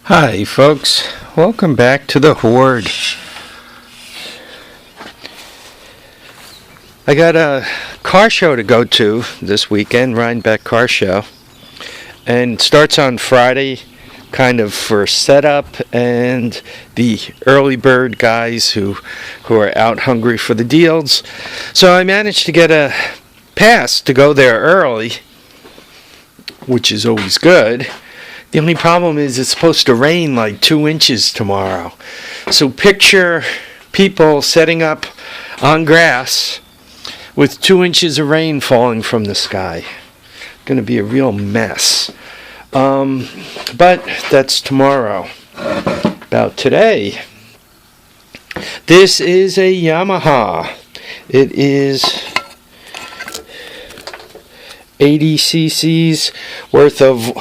Hi folks, welcome back to the Hoard. I got a car show to go to this weekend, Rhinebeck Car Show, and it starts on Friday, kind of for setup and the early bird guys who are out hungry for the deals. So I managed to get a pass to go there early, which is always good. The only problem is it's supposed to rain like 2 inches tomorrow. So picture people setting up on grass with 2 inches of rain falling from the sky. Going to be a real mess. But that's tomorrow. About today, this is a Yamaha. It is 80 cc's worth of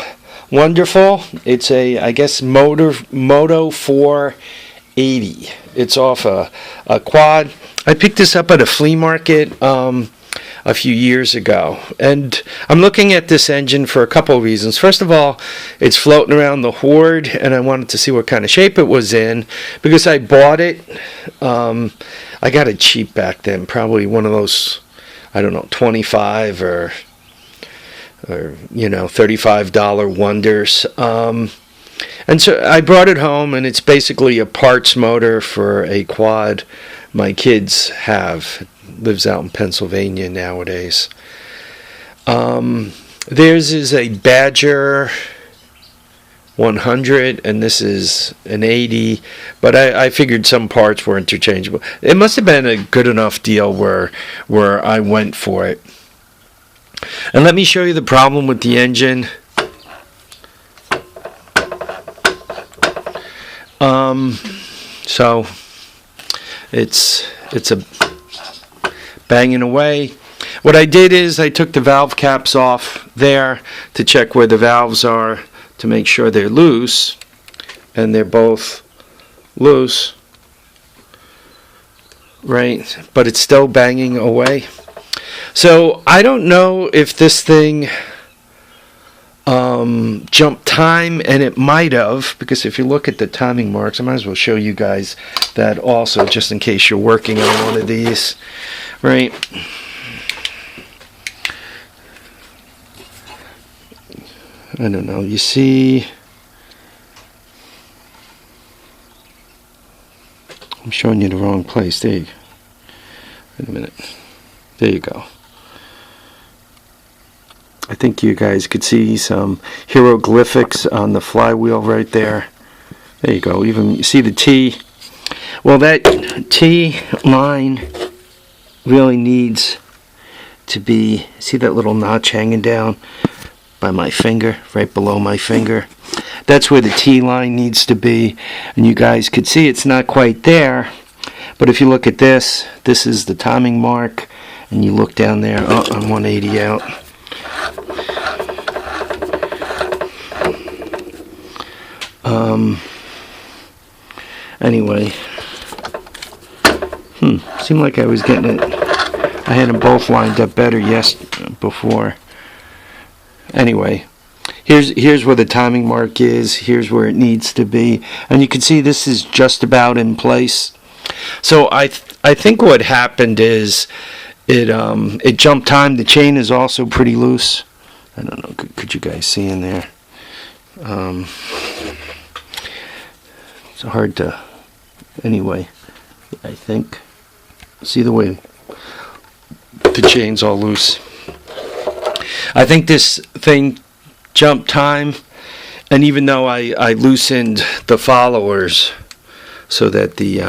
wonderful. It's a, I guess, Moto4 80. It's off a quad. I picked this up at a flea market a few years ago, and I'm looking at this engine for a couple of reasons. First of all, it's floating around the Hoard, and I wanted to see what kind of shape it was in, because I bought it. I got it cheap back then, probably one of those, I don't know, 25 or $35 wonders. And so I brought it home, and it's basically a parts motor for a quad my kids have. It lives out in Pennsylvania nowadays. Theirs is a Badger 100, and this is an 80, but I figured some parts were interchangeable. It must have been a good enough deal where I went for it. And let me show you the problem with the engine. So it's a banging away. What I did is I took the valve caps off there to check where the valves are to make sure they're loose, and they're both loose, right? But it's still banging away. So I don't know if this thing jumped time, and it might have, because if you look at the timing marks, I might as well show you guys that also, just in case you're working on one of these, right? I don't know, you see, I'm showing you the wrong place. There you go. Wait a minute. There you go. I think you guys could see some hieroglyphics on the flywheel right there. There you go. Even you see the T. Well, that T line really needs to be, see that little notch hanging down by my finger, right below my finger? That's where the T line needs to be. And you guys could see it's not quite there. But if you look at this, this is the timing mark. And you look down there, oh, I'm 180 out. Anyway, seemed like I was getting it. I had them both lined up better before. Anyway, here's where the timing mark is. Here's where it needs to be, and you can see this is just about in place. So I think what happened is it jumped time. The chain is also pretty loose. I don't know. Could you guys see in there? It's hard to. Anyway, I think. See the way the chain's all loose. I think this thing jumped time, and even though I loosened the followers so that the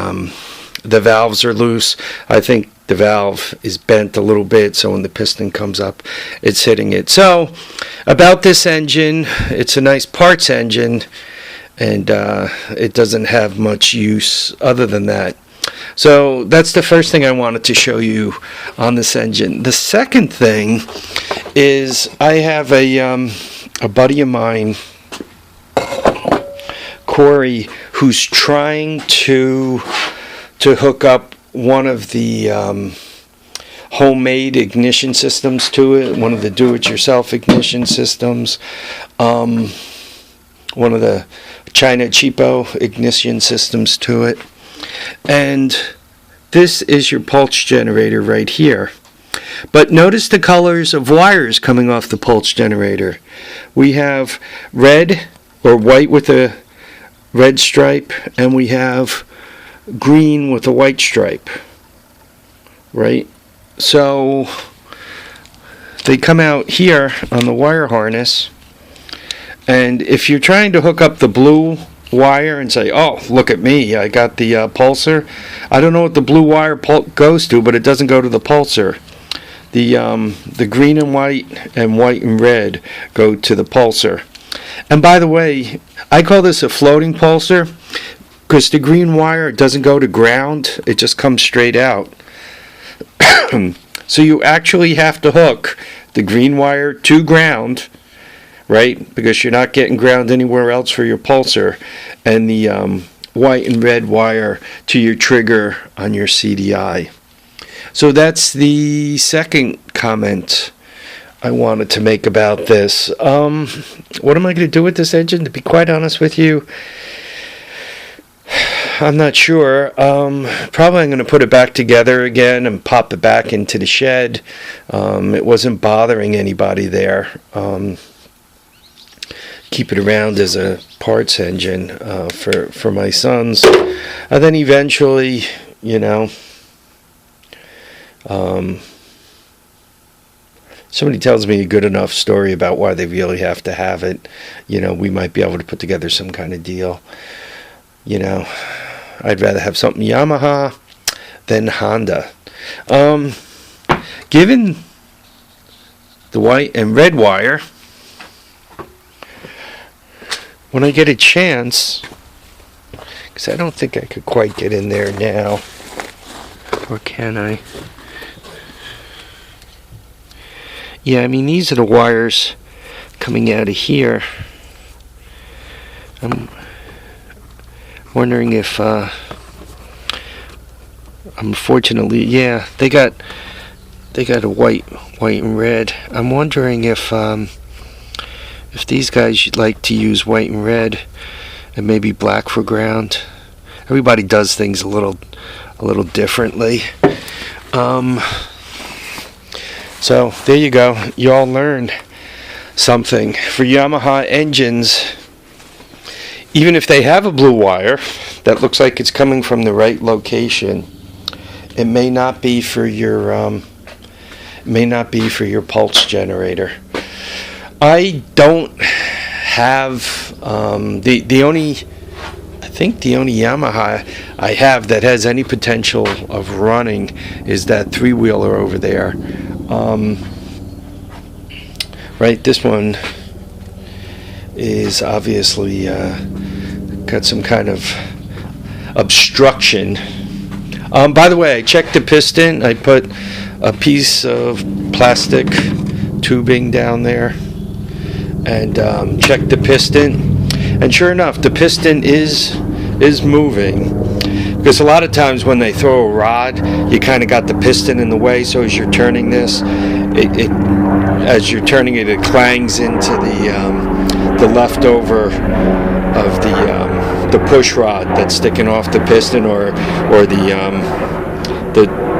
valves are loose, I think the valve is bent a little bit, so when the piston comes up, it's hitting it. So, about this engine, it's a nice parts engine, and it doesn't have much use other than that. So, that's the first thing I wanted to show you on this engine. The second thing is I have a buddy of mine, Corey, who's trying to hook up one of the homemade ignition systems to it, one of the do-it-yourself ignition systems. one of the China cheapo ignition systems to it. And this is your pulse generator right here. But notice the colors of wires coming off the pulse generator. We have red or white with a red stripe, and we have green with a white stripe, right? So they come out here on the wire harness, and if you're trying to hook up the blue wire and say, oh, look at me, I got the pulsar, I don't know what the blue wire goes to, but it doesn't go to the pulsar. The green and white and red go to the pulsar. And by the way, I call this a floating pulsar because the green wire doesn't go to ground, it just comes straight out. So you actually have to hook the green wire to ground, right? Because you're not getting ground anywhere else for your pulsar, and the white and red wire to your trigger on your CDI. So that's the second comment I wanted to make about this. What am I going to do with this engine? To be quite honest with you, I'm not sure. Probably I'm going to put it back together again and pop it back into the shed. It wasn't bothering anybody there. Keep it around as a parts engine for my sons. And then eventually, you know, somebody tells me a good enough story about why they really have to have it, you know, we might be able to put together some kind of deal. You know, I'd rather have something Yamaha than Honda. Given the white and red wire, when I get a chance, because I don't think I could quite get in there now, or can I? Yeah, I mean, these are the wires coming out of here. I'm wondering if, unfortunately, yeah, they got a white and red. I'm wondering if these guys like to use white and red and maybe black for ground. Everybody does things a little differently. So there you go. You all learned something. For Yamaha engines, even if they have a blue wire that looks like it's coming from the right location, it may not be for your pulse generator. I don't have the only Yamaha I have that has any potential of running is that three-wheeler over there. Right, this one is obviously got some kind of obstruction. By the way, I checked the piston. I put a piece of plastic tubing down there and checked the piston, and sure enough, the piston is moving. Because a lot of times when they throw a rod, you kind of got the piston in the way. So as you're turning this, it clangs into the leftover of the push rod that's sticking off the piston, or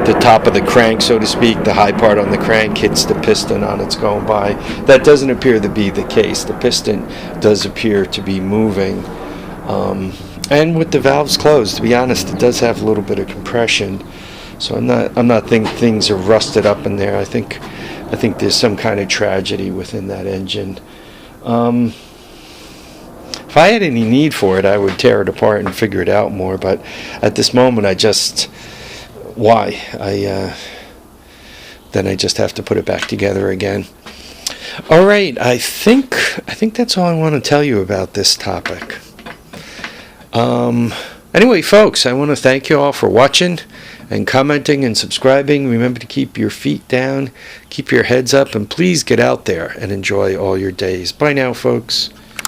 the top of the crank, so to speak. The high part on the crank hits the piston on it's going by. That doesn't appear to be the case. The piston does appear to be moving. And with the valves closed, to be honest, it does have a little bit of compression. So I'm not thinking things are rusted up in there. I think there's some kind of tragedy within that engine. If I had any need for it, I would tear it apart and figure it out more. But at this moment, then I just have to put it back together again. All right, I think that's all I want to tell you about this topic. Anyway, folks, I want to thank you all for watching and commenting and subscribing. Remember to keep your feet down, keep your heads up, and please get out there and enjoy all your days. Bye now, folks.